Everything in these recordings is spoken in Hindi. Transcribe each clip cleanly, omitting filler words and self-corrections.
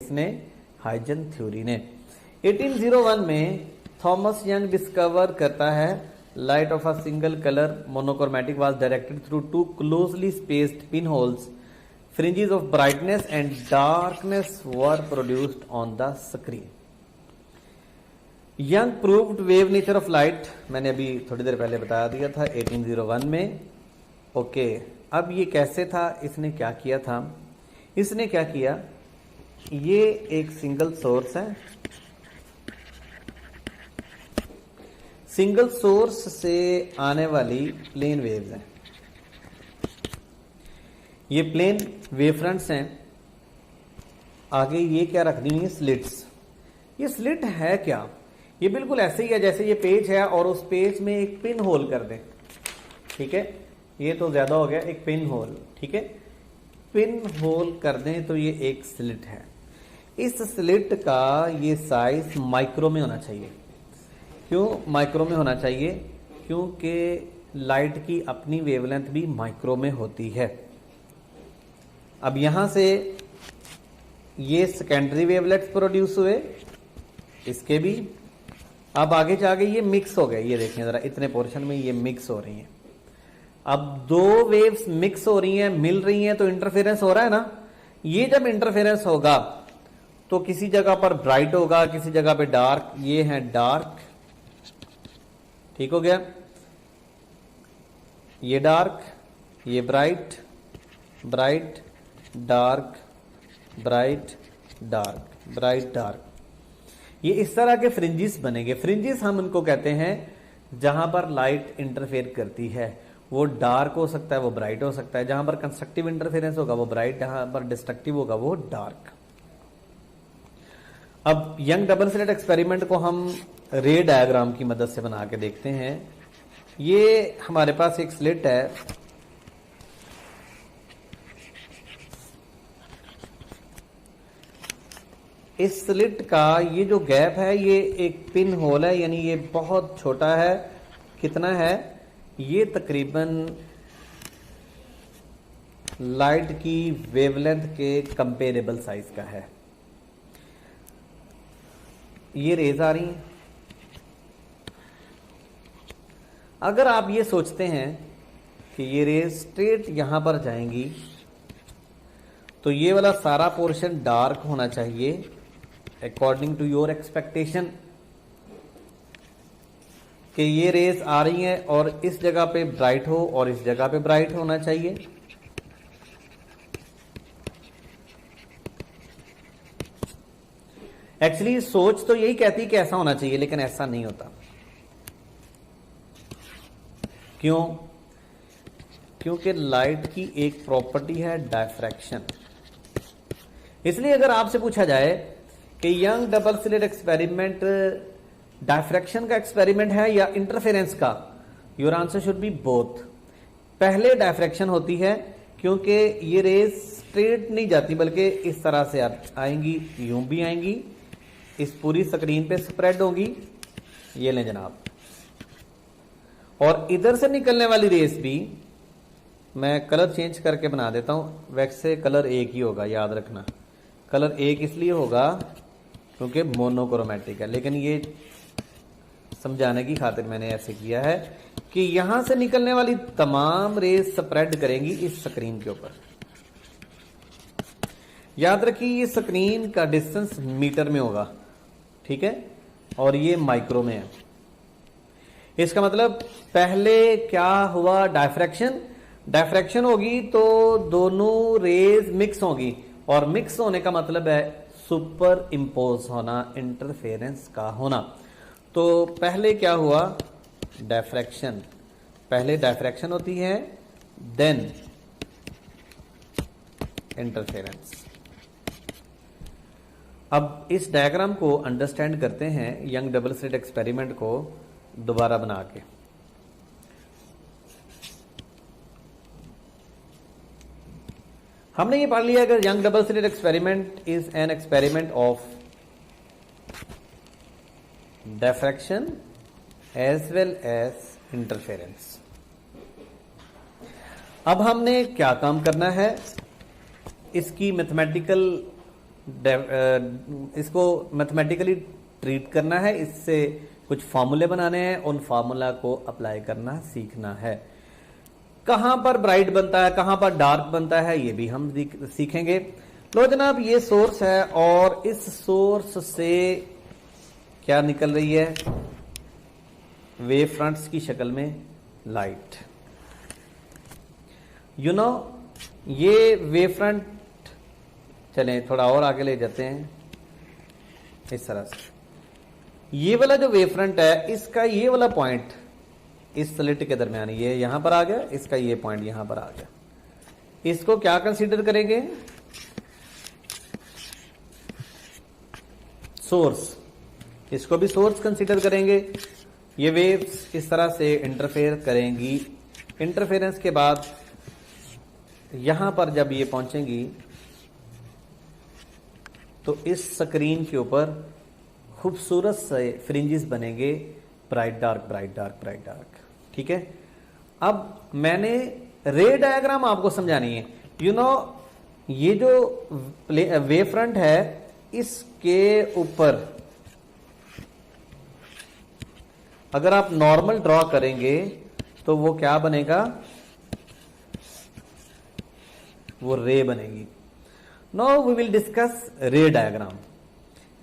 किसने? हाइजन थ्योरी ने। 1801 में थॉमस यंग डिस्कवर करता है light of a single colour monochromatic was directed through two closely spaced pin holes, fringes of brightness and darkness were produced on the screen. Young proved wave nature of light, मैंने अभी थोड़ी देर पहले बता दिया था 1801 में। ओके, अब ये कैसे था, इसने क्या किया था? इसने क्या किया, ये एक सिंगल सोर्स है, सिंगल सोर्स से आने वाली प्लेन वेव्स हैं, ये प्लेन वेव फ्रंट्स हैं। आगे ये क्या रख दी है? स्लिट्स। ये स्लिट है क्या? ये बिल्कुल ऐसे ही है जैसे ये पेज है और उस पेज में एक पिन होल कर दें, ठीक है, ये तो ज्यादा हो गया, एक पिन होल, ठीक है, पिन होल कर दें तो ये एक स्लिट है। इस स्लिट का ये साइज माइक्रो में होना चाहिए। क्यों माइक्रो में होना चाहिए? क्योंकि लाइट की अपनी वेवलेंथ भी माइक्रो में होती है। अब यहां से ये सेकेंडरी वेवलेट्स प्रोड्यूस हुए, इसके भी। अब आगे जाके ये मिक्स हो गए, ये देखें जरा, इतने पोर्शन में ये मिक्स हो रही हैं। अब दो वेव्स मिक्स हो रही हैं, मिल रही हैं, तो इंटरफेरेंस हो रहा है ना। ये जब इंटरफेरेंस होगा तो किसी जगह पर ब्राइट होगा, किसी जगह पे डार्क। ये है डार्क, ठीक हो गया, ये डार्क, ये bright, bright dark, bright dark, bright dark. ये इस तरह के फ्रिंजिस बनेंगे। फ्रिंजिस हम उनको कहते हैं जहां पर लाइट इंटरफेयर करती है। वो डार्क हो सकता है, वो ब्राइट हो सकता है। जहां पर कंस्ट्रक्टिव इंटरफेरेंस होगा वो ब्राइट, जहां पर डिस्ट्रक्टिव होगा वो डार्क। अब यंग डबल स्लिट एक्सपेरिमेंट को हम रे डायग्राम की मदद से बना के देखते हैं। ये हमारे पास एक स्लिट है, इस स्लिट का ये जो गैप है ये एक पिन होल है, यानी ये बहुत छोटा है। कितना है? ये तकरीबन लाइट की वेवलेंथ के कंपेरेबल साइज का है। ये रेज आ रही हैं। अगर आप ये सोचते हैं कि ये रेज स्ट्रेट यहां पर जाएंगी तो ये वाला सारा पोर्शन डार्क होना चाहिए अकॉर्डिंग टू योर एक्सपेक्टेशन, कि ये रेज आ रही हैं और इस जगह पे ब्राइट हो और इस जगह पे ब्राइट होना चाहिए। एक्चुअली सोच तो यही कहती है कि ऐसा होना चाहिए, लेकिन ऐसा नहीं होता। क्यों? क्योंकि लाइट की एक प्रॉपर्टी है डायफ्रैक्शन। इसलिए अगर आपसे पूछा जाए कि young double slit experiment diffraction का एक्सपेरिमेंट है या इंटरफेरेंस का, your answer should be both. पहले डायफ्रैक्शन होती है क्योंकि ये रेज स्ट्रेट नहीं जाती बल्कि इस तरह से आएंगी, यूं भी आएंगी, इस पूरी स्क्रीन पे स्प्रेड होंगी। ये लें जनाब। और इधर से निकलने वाली रेस भी, मैं कलर चेंज करके बना देता हूं, वैसे कलर एक ही होगा, याद रखना। कलर एक इसलिए होगा क्योंकि मोनोक्रोमेटिक है, लेकिन ये समझाने की खातिर मैंने ऐसे किया है कि यहां से निकलने वाली तमाम रेस स्प्रेड करेंगी इस स्क्रीन के ऊपर। याद रखिए ये स्क्रीन का डिस्टेंस मीटर में होगा, ठीक है, और ये माइक्रो में है। इसका मतलब पहले क्या हुआ? डायफ्रैक्शन। डायफ्रैक्शन होगी तो दोनों रेज मिक्स होगी, और मिक्स होने का मतलब है सुपर इंपोज होना, इंटरफेरेंस का होना। तो पहले क्या हुआ? डायफ्रैक्शन। पहले डायफ्रैक्शन होती है, देन इंटरफेरेंस। अब इस डायग्राम को अंडरस्टैंड करते हैं, यंग डबल स्लिट एक्सपेरिमेंट को दोबारा बना के। हमने ये पढ़ लिया अगर Young double slit experiment is an experiment of diffraction as well as interference. अब हमने क्या काम करना है? इसकी मैथमेटिकल इसको मैथमेटिकली ट्रीट करना है, इससे कुछ फॉर्मूले बनाने हैं, उन फॉर्मूला को अप्लाई करना सीखना है। कहां पर ब्राइट बनता है, कहां पर डार्क बनता है, ये भी हम सीखेंगे। लो जनाब, ये सोर्स है और इस सोर्स से क्या निकल रही है, वेव फ्रंट्स की शक्ल में लाइट। यू नो ये वेव फ्रंट, चलें थोड़ा और आगे ले जाते हैं इस तरह से। ये वाला जो वेव फ्रंट है, इसका ये वाला पॉइंट इस स्लिट के दरमियान, ये यहां पर आ गया, इसका ये पॉइंट यहां पर आ गया। इसको क्या कंसीडर करेंगे, सोर्स। इसको भी सोर्स कंसीडर करेंगे। ये वेव्स इस तरह से इंटरफेयर करेंगी। इंटरफेरेंस के बाद यहां पर जब ये पहुंचेंगी तो इस स्क्रीन के ऊपर खूबसूरत से फ्रिंजेस बनेंगे, bright dark bright dark bright dark. ठीक है, अब मैंने रे डायग्राम आपको समझानी है। यू नो ये जो वेव फ्रंट है, इसके ऊपर अगर आप नॉर्मल ड्रॉ करेंगे तो वो क्या बनेगा, वो रे बनेगी। Now we will discuss ray diagram.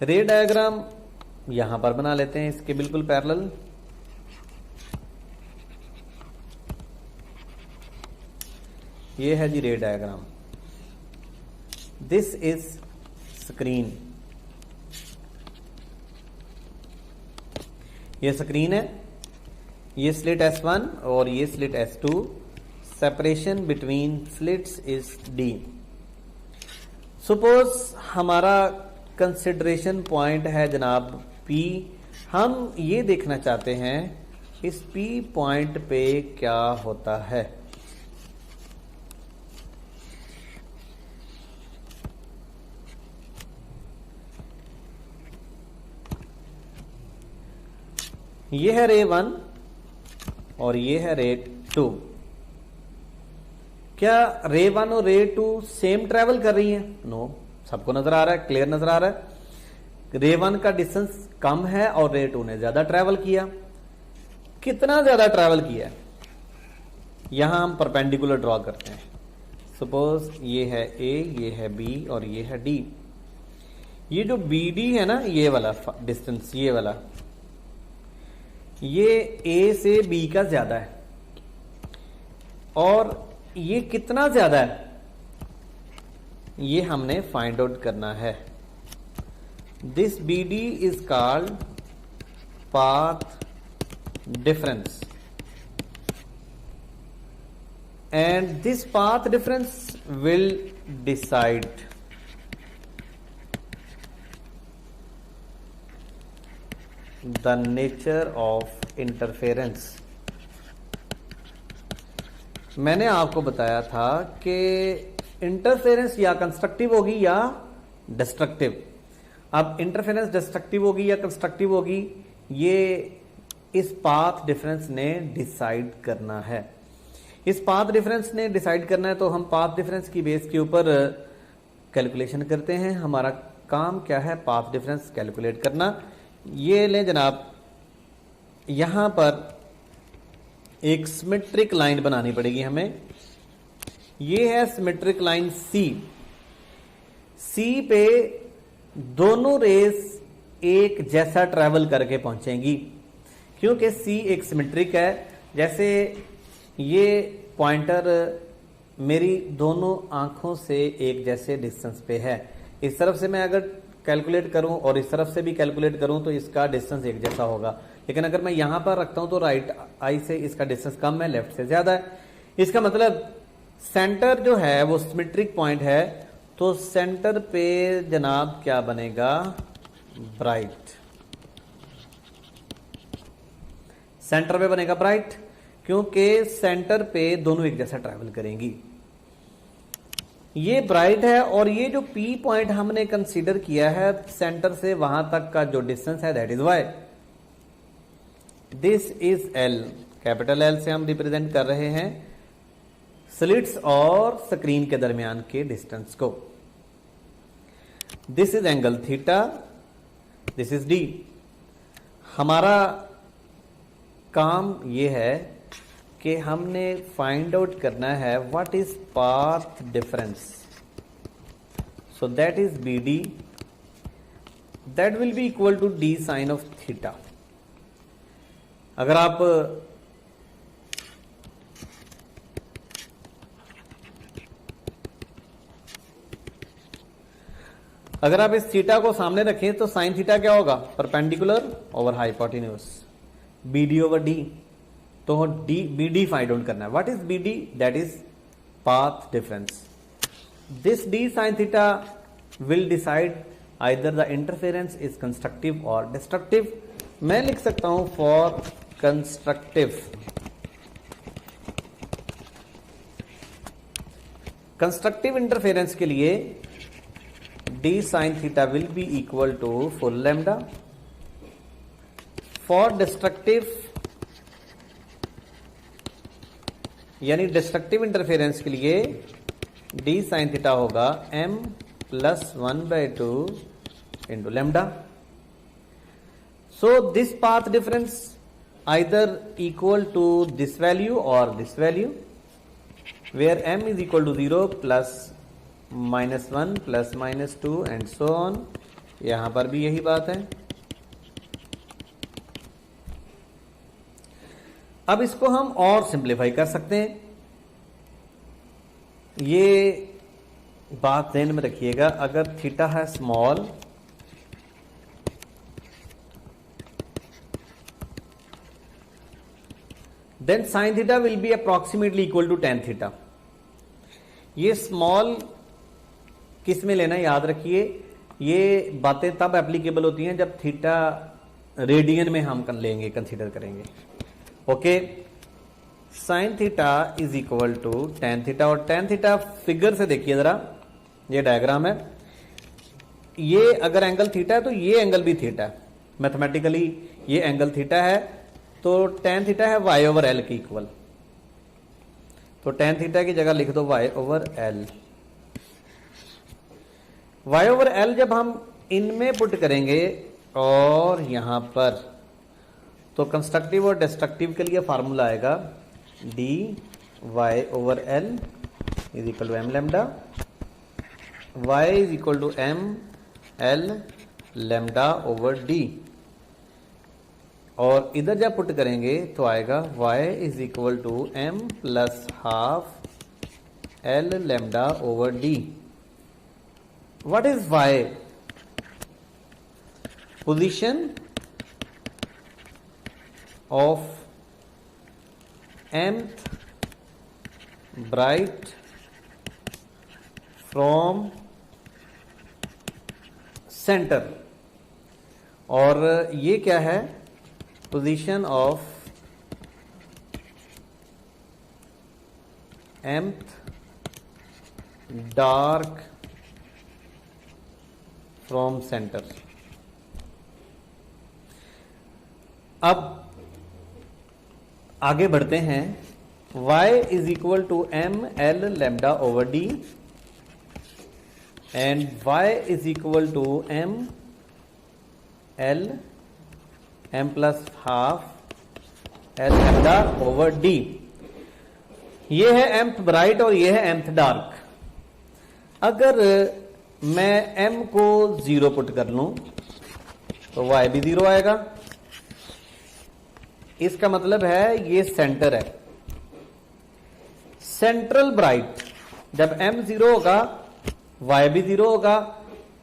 Ray diagram यहां पर बना लेते हैं, इसके बिल्कुल पैरेलल। ये है जी ray diagram. This is screen. ये स्क्रीन है, ये स्लिट S1 और ये slit S2। Separation between slits is D। Suppose हमारा कंसिडरेशन पॉइंट है जनाब P। हम ये देखना चाहते हैं इस P पॉइंट पे क्या होता है। ये है रे 1 और ये है रे 2। क्या रे 1 और रे 2 सेम ट्रेवल कर रही हैं? नो। सबको नजर आ रहा है, क्लियर नजर आ रहा है। रे 1 का डिस्टेंस कम है और रे 2 ने ज्यादा ट्रेवल किया। कितना ज्यादा ट्रेवल किया? यहां हम परपेंडिकुलर ड्रॉ करते हैं। सपोज ये है A, ये है B और ये है D। ये जो BD है ना, ये वाला डिस्टेंस, ये वाला, ये A से B का ज्यादा है। और ये कितना ज्यादा है, ये हमने फाइंड आउट करना है। This BD is called path difference, and this path difference will decide the nature of interference. मैंने आपको बताया था कि इंटरफेरेंस या कंस्ट्रक्टिव होगी या डिस्ट्रक्टिव। अब इंटरफेरेंस डिस्ट्रक्टिव होगी या कंस्ट्रक्टिव होगी, ये इस पाथ डिफरेंस ने डिसाइड करना है। इस पाथ डिफरेंस ने डिसाइड करना है, तो हम पाथ डिफरेंस की बेस के ऊपर कैलकुलेशन करते हैं। हमारा काम क्या है, पाथ डिफरेंस कैलकुलेट करना। ये ले जनाब, यहां पर एक सिमेट्रिक लाइन बनानी पड़ेगी हमें। ये है सिमेट्रिक लाइन C। C पे दोनों रेस एक जैसा ट्रेवल करके पहुंचेंगी, क्योंकि C एक सिमेट्रिक है। जैसे ये पॉइंटर मेरी दोनों आंखों से एक जैसे डिस्टेंस पे है। इस तरफ से मैं अगर कैलकुलेट करूं और इस तरफ से भी कैलकुलेट करूं तो इसका डिस्टेंस एक जैसा होगा। लेकिन अगर मैं यहां पर रखता हूं तो राइट आई से इसका डिस्टेंस कम है, लेफ्ट से ज्यादा है। इसका मतलब सेंटर जो है वो सिमेट्रिक पॉइंट है, तो सेंटर पे जनाब क्या बनेगा, ब्राइट। सेंटर पे बनेगा ब्राइट, क्योंकि सेंटर पे दोनों एक जैसा ट्रैवल करेंगी। ये ब्राइट है, और ये जो P पॉइंट हमने कंसीडर किया है सेंटर से वहां तक का जो डिस्टेंस है, that is Y। This is L। Capital L से हम रिप्रेजेंट कर रहे हैं स्लिट्स और स्क्रीन के दरमियान के डिस्टेंस को। This is angle theta, this is D. हमारा काम ये है कि हमने फाइंड आउट करना है what is path difference. So that is B D, that will be equal to D sine of theta. अगर आप इस थीटा को सामने रखें तो साइन थीटा क्या होगा, perpendicular over hypotenuse, B D over D. तो D B D find out करना है। What is B D, that is path difference. This D sine theta will decide either the interference is constructive और डिस्ट्रक्टिव। मैं लिख सकता हूं फॉर कंस्ट्रक्टिव, कंस्ट्रक्टिव इंटरफेरेंस के लिए d sin theta will be equal to full lambda. For destructive यानी डिस्ट्रक्टिव इंटरफेरेंस के लिए d sin theta होगा m plus 1/2 into lambda. So this path difference either equal to this value or this value, where m is equal to 0 plus -1 plus -2 and so on. यहां पर भी यही बात है। अब इसको हम और सिंप्लीफाई कर सकते हैं। ये बात ध्यान में रखिएगा, अगर थीटा है small then sine theta will be approximately equal to tan theta. ये स्मॉल किस में लेना, याद रखिए ये बातें तब एप्लीकेबल होती हैं जब थीटा रेडियन में हम लेंगे, कंसीडर करेंगे। Okay, sine theta is equal to tan theta. और टेन थीटा फिगर से देखिए जरा, ये डायग्राम है। ये अगर एंगल थीटा है तो ये एंगल भी थीटा है। मैथमेटिकली ये एंगल थीटा है तो टेन थीटा है वाई ओवर एल के इक्वल। तो टेन थीटा की जगह लिख दो Y over L. Y over L जब हम इनमें पुट करेंगे और यहां पर, तो कंस्ट्रक्टिव और डिस्ट्रक्टिव के लिए फार्मूला आएगा D Y over L is equal to M lambda, Y is equal to M L lambda over D. और इधर जब पुट करेंगे तो आएगा Y is equal to M plus half L lambda over D. What is y? Position of mth bright from center। और ये क्या है, position of mth dark from centre. अब आगे बढ़ते हैं। y is equal to M L lambda over D and y is equal to M L M plus half L lambda over D. ये है एम्थ ब्राइट और ये है एम्थ डार्क। अगर मैं m को 0 पुट कर लूं तो y भी 0 आएगा। इसका मतलब है ये सेंटर है, सेंट्रल ब्राइट। जब m 0 होगा y भी 0 होगा,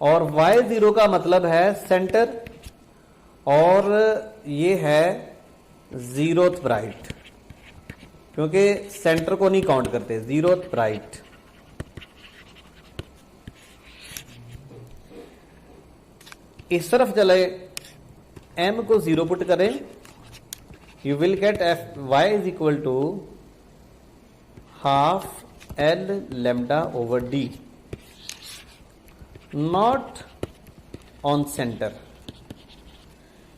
और y 0 का मतलब है सेंटर, और ये है जीरोथ ब्राइट, क्योंकि सेंटर को नहीं काउंट करते, जीरोथ ब्राइट। इस तरफ चले, m को 0 पुट करें, you will get F y is equal to half L lambda over D, not on centre,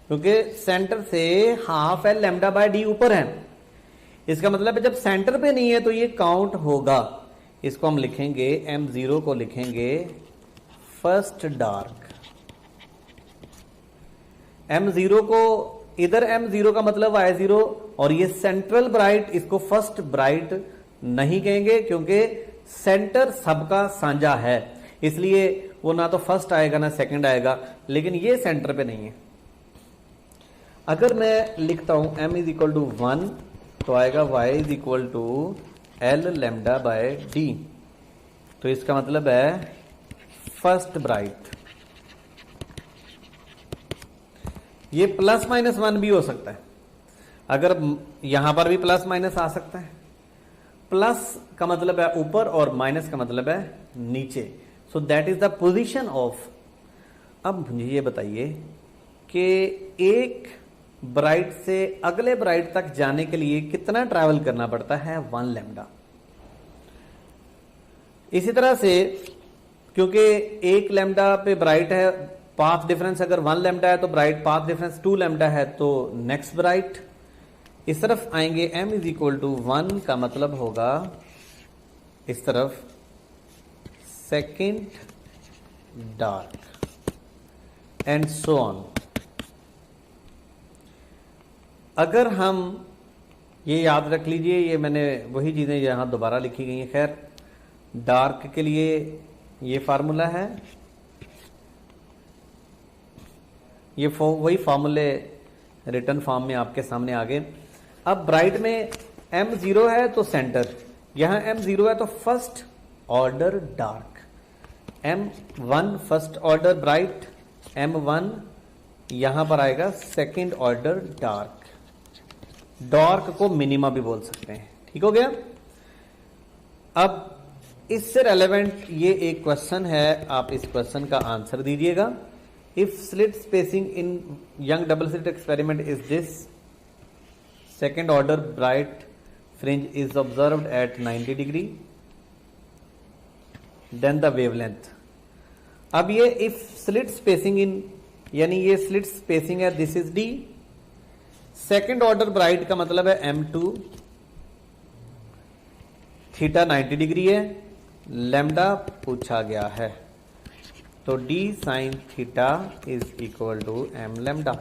क्योंकि सेंटर से half L lambda by D ऊपर है। इसका मतलब है जब सेंटर पे नहीं है तो ये काउंट होगा। इसको हम लिखेंगे m0 को लिखेंगे फर्स्ट डार्क। M0 को इधर M0 का मतलब Y0 और ये सेंट्रल ब्राइट, इसको फर्स्ट ब्राइट नहीं कहेंगे क्योंकि सेंटर सबका साझा है, इसलिए वो ना तो फर्स्ट आएगा ना सेकंड आएगा, लेकिन ये सेंटर पे नहीं है। अगर मैं लिखता हूं m इज इक्वल टू 1 तो आएगा y is equal to L lambda by D, तो इसका मतलब है फर्स्ट ब्राइट। ये प्लस माइनस 1 भी हो सकता है, अगर यहां पर भी प्लस माइनस आ सकता है। प्लस का मतलब है ऊपर और माइनस का मतलब है नीचे, सो that is the position of. अब मुझे ये बताइए कि एक ब्राइट से अगले ब्राइट तक जाने के लिए कितना ट्रैवल करना पड़ता है, 1 लैम्डा। इसी तरह से क्योंकि 1 लैम्डा पे ब्राइट है, पाथ डिफरेंस अगर 1 लैम्डा है तो ब्राइट, पाथ डिफरेंस 2 लैम्डा है तो नेक्स्ट ब्राइट। इस तरफ आएंगे m इज इक्वल टू 1 का मतलब होगा इस तरफ second dark and so on. अगर हम ये याद रख लीजिए, ये मैंने वही चीजें यहां दोबारा लिखी गई हैं। खैर, डार्क के लिए ये फार्मूला है, ये वही फार्मूले रिटर्न फॉर्म में आपके सामने आ गए। अब ब्राइट में M0 है तो सेंटर, यहां M0 है तो first order dark, M1 first order bright, M1 यहां पर आएगा सेकेंड ऑर्डर डार्क। डार्क को मिनिमा भी बोल सकते हैं, ठीक हो गया। अब इससे रेलेवेंट ये एक क्वेश्चन है, आप इस क्वेश्चन का आंसर दीजिएगा। If slit spacing in Young double slit experiment is this, second order bright fringe is observed at 90 degree, then the wavelength. अब ये इफ स्लिट स्पेसिंग इन, यानी ये स्लिट स्पेसिंग है, this is D, second order bright का मतलब है M2, थीटा 90 डिग्री है, लैम्डा पूछा गया है, तो d sine theta is equal to m lambda.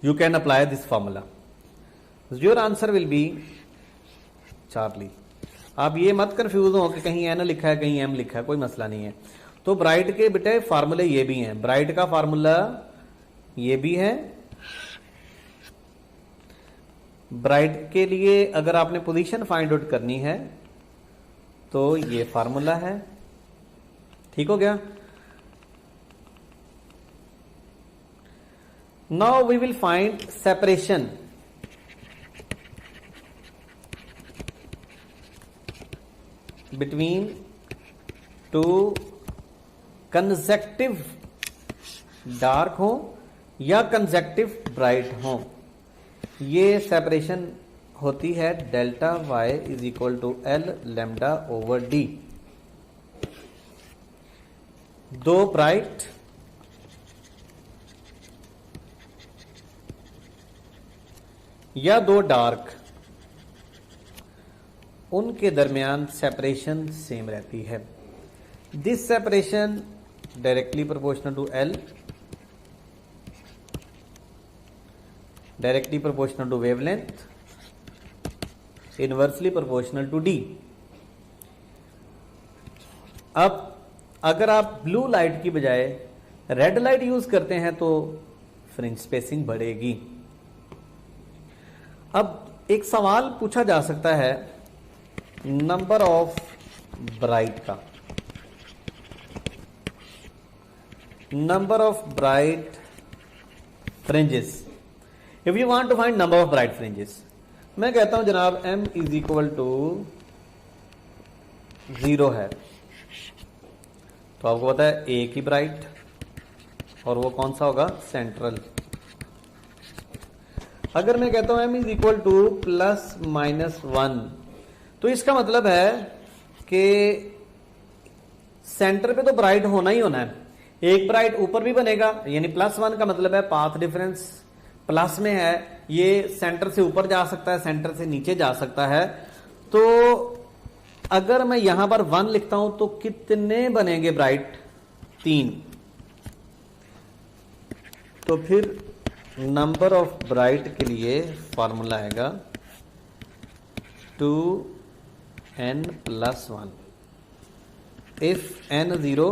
You can apply this formula, your answer will be Charlie. आप ये मत कंफ्यूज हो कि कहीं n लिखा है कहीं m लिखा है, कोई मसला नहीं है। तो ब्राइट के बेटे फार्मूले ये भी हैं, ब्राइट का फार्मूला ये भी है। ब्राइट के लिए अगर आपने पोजीशन फाइंड आउट करनी है तो ये फार्मूला है, ठीक हो गया। Now we will find separation. Between two consecutive dark हो या कंसेक्टिव ब्राइट हो, ये सेपरेशन होती है delta y is equal to L lambda over D. दो ब्राइट या दो डार्क, उनके दरमियान सेपरेशन सेम रहती है। This separation directly proportional to L, directly proportional to wavelength, inversely proportional to D. अब अगर आप ब्लू लाइट की बजाय रेड लाइट यूज करते हैं तो फ्रिंज स्पेसिंग बढ़ेगी। अब एक सवाल पूछा जा सकता है नंबर ऑफ ब्राइट का, number of bright fringes. If you want to find number of bright fringes, मैं कहता हूं जनाब m इज इक्वल टू 0 है, तो आपको पता है एक ही ब्राइट, और वो कौन सा होगा, सेंट्रल। अगर मैं कहता हूं m is equal two plus minus 1, तो इसका मतलब है कि सेंटर पे तो ब्राइट होना ही होना है। एक ब्राइट ऊपर भी बनेगा, यानी प्लस 1 का मतलब है पाथ डिफरेंस प्लस में है, ये सेंटर से ऊपर जा सकता है, सेंटर से नीचे जा सकता है। तो अगर मैं यहां पर 1 लिखता हूं तो कितने बनेंगे ब्राइट, 3, तो फिर नंबर ऑफ ब्राइट के लिए फॉर्मूला आएगा 2n+1। इफ n 0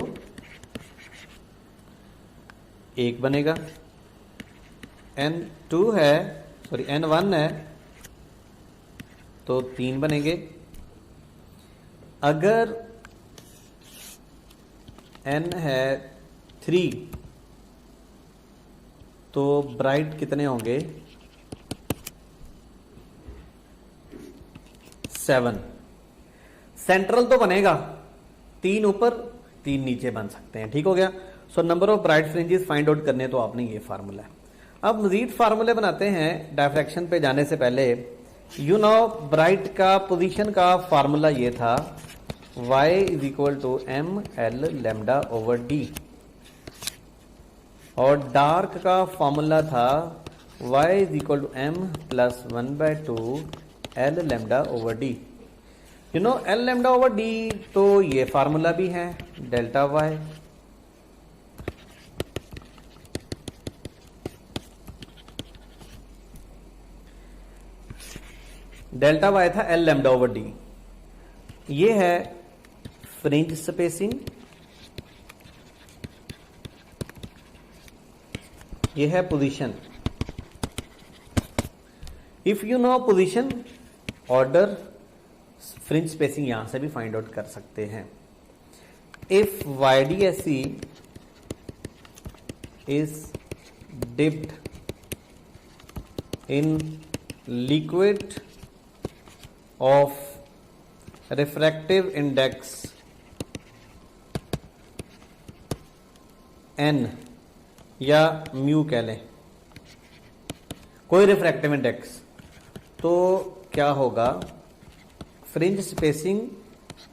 1 बनेगा, n 2 है, सॉरी n 1 है तो 3 बनेंगे। अगर n है 3 तो ब्राइट कितने होंगे? 7। सेंट्रल तो बनेगा, 3 ऊपर 3 नीचे बन सकते हैं। ठीक हो गया। So number of bright fringes find out करने तो आपने ये फार्मूला है। अब मजीद फार्मूले बनाते हैं डायफ्रैक्शन पे जाने से पहले। यू नो ब्राइट का पोजीशन का फार्मूला ये था y = ml λ/d, और डार्क का फॉर्मूला था y = m + 1/2 l λ/d। You know l λ/d, तो ये फार्मूला भी है डेल्टा y। डेल्टा y था l λ/d। ये है फ्रिंज स्पेसिंग, ये है position. If you know position, order, fringe spacing यहां से भी फाइंड आउट कर सकते हैं। If YDSE is dipped in liquid of refractive index n या म्यू कह लें, कोई रिफ्रैक्टिव इंडेक्स, तो क्या होगा? फ्रिंज स्पेसिंग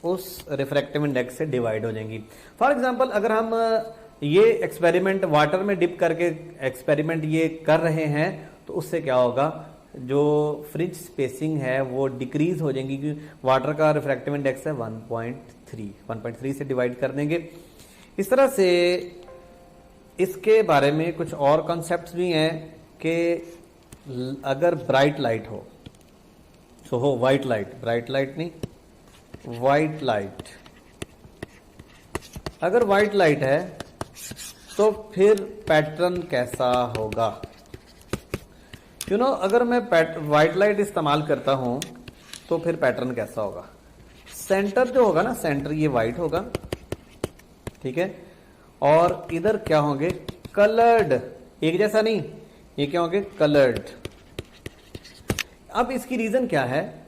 उस रिफ्रैक्टिव इंडेक्स से डिवाइड हो जाएंगी। फॉर एग्जांपल अगर हम ये एक्सपेरिमेंट वाटर में डिप करके एक्सपेरिमेंट ये कर रहे हैं तो उससे क्या होगा? जो फ्रिंज स्पेसिंग है वो डिक्रीज हो जाएंगी, क्योंकि वाटर का रिफ्रैक्टिव इंडेक्स है 1.3 से डिवाइड कर देंगे। इस तरह से इसके बारे में कुछ और कॉन्सेप्ट्स भी हैं कि अगर ब्राइट लाइट हो, तो हो वाइट लाइट, ब्राइट लाइट नहीं, वाइट लाइट, अगर वाइट लाइट है तो फिर पैटर्न कैसा होगा? यू नो अगर मैं वाइट लाइट इस्तेमाल करता हूं तो फिर पैटर्न कैसा होगा? सेंटर जो होगा ना, सेंटर ये वाइट होगा, ठीक है, और इधर क्या होंगे? कलर्ड, एक जैसा नहीं, ये क्या होंगे? कलर्ड। अब इसकी रीजन क्या है?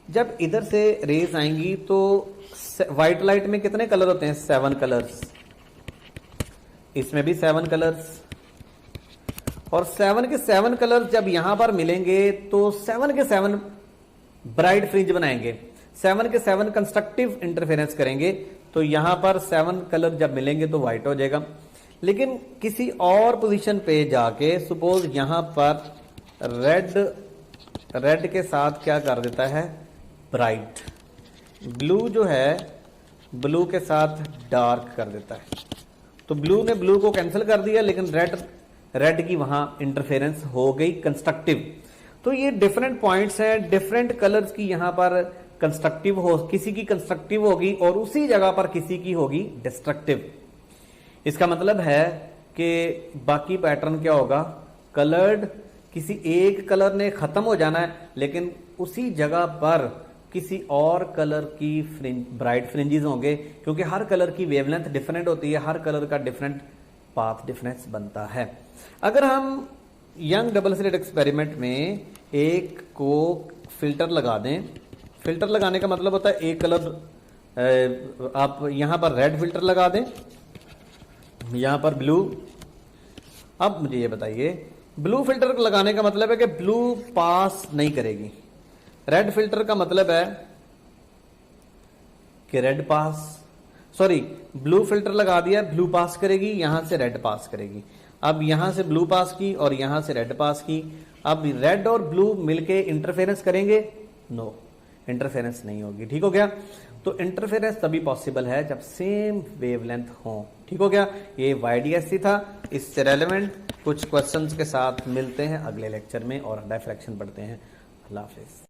जब इधर से रेज आएंगी तो व्हाइट लाइट में कितने कलर होते हैं? 7 कलर्स। इसमें भी 7 कलर्स, और 7 के 7 कलर्स जब यहां पर मिलेंगे तो 7 के 7 ब्राइट फ्रिंज बनाएंगे, 7 के 7 कंस्ट्रक्टिव इंटरफेरेंस करेंगे, तो यहां पर 7 कलर जब मिलेंगे तो व्हाइट हो जाएगा। लेकिन किसी और पोजीशन पे जाके सपोज यहां पर रेड के साथ क्या कर देता है? ब्राइट। ब्लू जो है ब्लू के साथ डार्क कर देता है, तो ब्लू ने ब्लू को कैंसिल कर दिया, लेकिन रेड की वहां इंटरफेरेंस हो गई कंस्ट्रक्टिव। तो ये डिफरेंट पॉइंट्स हैं, डिफरेंट कलर्स की यहां पर कंस्ट्रक्टिव हो, किसी की कंस्ट्रक्टिव होगी और उसी जगह पर किसी की होगी डिस्ट्रक्टिव। इसका मतलब है कि बाकी पैटर्न क्या होगा? कलर्ड, किसी एक कलर ने खत्म हो जाना है, लेकिन उसी जगह पर किसी और कलर की ब्राइट फ्रिंजेस होंगे, क्योंकि हर कलर की वेवलेंथ डिफरेंट होती है, हर कलर का डिफरेंट पाथ डिफरेंस बनता है। अगर हम यंग डबल स्लिट एक्सपेरिमेंट में एक को फिल्टर लगा दें, फिल्टर लगाने का मतलब होता है एक कलर, आप यहां पर रेड फिल्टर लगा दें, यहां पर ब्लू। अब मुझे ये बताइए, ब्लू फिल्टर लगाने का मतलब है कि ब्लू पास नहीं करेगी, रेड फिल्टर का मतलब है कि रेड पास, सॉरी ब्लू फिल्टर लगा दिया, ब्लू पास करेगी, यहां से रेड पास करेगी। अब यहां से ब्लू पास की और यहां से रेड पास की, अब रेड और ब्लू मिलके इंटरफेरेंस करेंगे? नो, इंटरफेरेंस नहीं होगी। ठीक हो गया। तो इंटरफेरेंस तभी पॉसिबल है जब सेम वेवलेंथ हो। ठीक हो गया, ये YDSC था। इससे रेलेवेंट कुछ क्वेश्चंस के साथ मिलते हैं अगले लेक्चर में और डिफ्रैक्शन पढ़ते हैं। अल्लाह हाफिज।